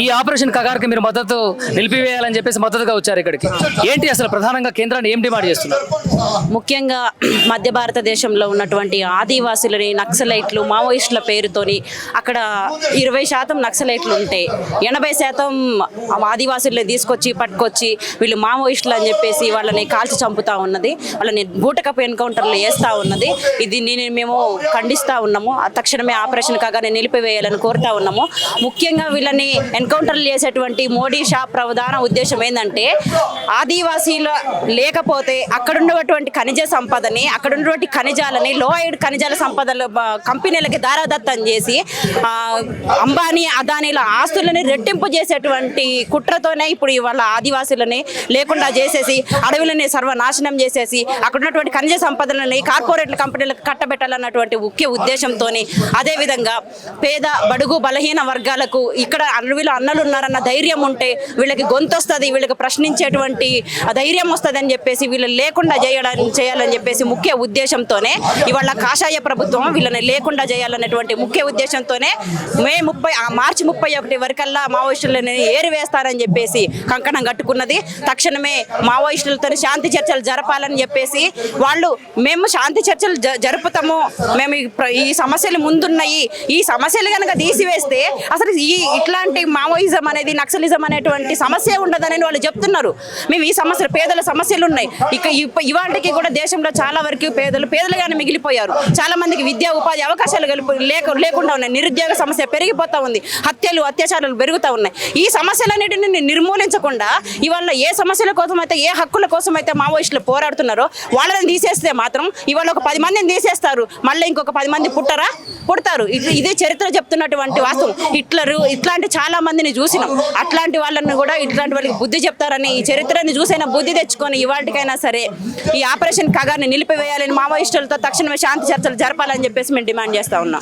ఈ ఆపరేషన్ కగార్కి మీరు మద్దతు నిలిపివేయాలని చెప్పేసి మద్దతుగా వచ్చారు ఇక్కడికి. ఏంటి అసలు ప్రధానంగా కేంద్రాన్ని ఏం డిమాండ్ చేస్తున్నారు? ముఖ్యంగా మధ్య భారతదేశంలో ఉన్నటువంటి ఆదివాసులని నక్సలైట్లు మావోయిస్టుల పేరుతోని అక్కడ 20% నక్సలైట్లు ఉంటే 80% ఆదివాసుల్ని తీసుకొచ్చి పట్టుకొచ్చి వీళ్ళు మావోయిస్టులు అని చెప్పేసి వాళ్ళని కాల్చి చంపుతా ఉన్నది, వాళ్ళని బూటకపు ఎన్కౌంటర్లు వేస్తూ ఉన్నది. ఇది మేము ఖండిస్తూ ఉన్నాము. తక్షణమే ఆపరేషన్ కాగానే నిలిపివేయాలని కోరుతా ఉన్నాము. ముఖ్యంగా వీళ్ళని ఎన్కౌంటర్లు చేసేటువంటి మోడీ షా ప్రధాన ఉద్దేశం ఏంటంటే ఆదివాసీల లేకపోతే అక్కడ ఉన్నటువంటి ఖనిజ సంపదని, అక్కడ ఉన్నటువంటి ఖనిజాలని, లోయడ్ ఖనిజాల సంపదలు కంపెనీలకి దారాదత్తం చేసి అంబానీ అదానీల ఆస్తులని రెట్టింపు చేసేటువంటి కుట్రతోనే ఇప్పుడు ఇవాళ ఆదివాసులని లేకుండా చేసేసి అడవులని సర్వనాశనం చేసేసి అక్కడ ఉన్నటువంటి ఖనిజ సంపదలని కార్పొరేట్ల కంపెనీలకు కట్టబెట్టాలన్నటువంటి ముఖ్య ఉద్దేశంతో, అదేవిధంగా పేద బడుగు బలహీన వర్గాలకు ఇక్కడ వీళ్ళు అన్నలు ఉన్నారన్న ధైర్యం ఉంటే వీళ్ళకి గొంతు వస్తుంది, వీళ్ళకి ప్రశ్నించేటువంటి ధైర్యం వస్తుంది అని చెప్పేసి వీళ్ళు లేకుండా చేయాలని చెప్పేసి ముఖ్య ఉద్దేశంతోనే ఇవాళ కాషాయ ప్రభుత్వం వీళ్ళని లేకుండా చేయాలనేటువంటి ముఖ్య ఉద్దేశంతోనే మార్చి 31 వరకల్లా మావోయిస్టులను ఏరివేస్తారని చెప్పేసి కంకణం కట్టుకున్నది. తక్షణమే మావోయిస్టులతో శాంతి చర్చలు జరపాలని చెప్పేసి మేము శాంతి చర్చలు జరుపుతాము, మేము ఈ సమస్యలు ముందున్నాయి, ఈ సమస్యలు కనుక తీసివేస్తే అసలు ఇట్లాంటి మావోయిజం అనేది నక్సలిజం అనేటువంటి సమస్య ఉండదని వాళ్ళు చెప్తున్నారు. మేము ఈ సమస్యలు పేదల సమస్యలు ఉన్నాయి. ఇవాటికి కూడా దేశంలో చాలా వరకు పేదలుగానే మిగిలిపోయారు. చాలా మందికి విద్యా ఉపాధి అవకాశాలు లేకుండా ఉన్నాయి. నిరుద్యోగ సమస్య పెరిగిపోతా ఉంది. హత్యలు అత్యాచారాలు పెరుగుతూ ఉన్నాయి. ఈ సమస్యలన్నిటిని నిర్మూలించకుండా ఇవాళ ఏ సమస్యల కోసం అయితే ఏ హక్కుల కోసం అయితే మావోయిస్టులు పోరాడుతున్నారో వాళ్ళని తీసేస్తే మాత్రం ఇవాళ ఒక 10 మందిని తీసేస్తారు, మళ్ళీ ఇంకొక 10 మంది పుడతారు. ఇదే చరిత్ర చెప్తున్నటువంటి వాస్తవం. ఇట్లాంటి చాలా మందిని చూసినాం. అట్లాంటి వాళ్ళని కూడా ఇట్లాంటి వాళ్ళకి బుద్ధి చెప్తారని ఈ చరిత్రని చూసైనా బుద్ధి తెచ్చుకొని ఇవాటికైనా సరే ఈ ఆపరేషన్ కగార్ని నిలిపివేయాలని మావోయిస్టులతో తక్షణమే శాంతి చర్చలు జరపాలని చెప్పేసి మేము డిమాండ్ చేస్తా ఉన్నాం.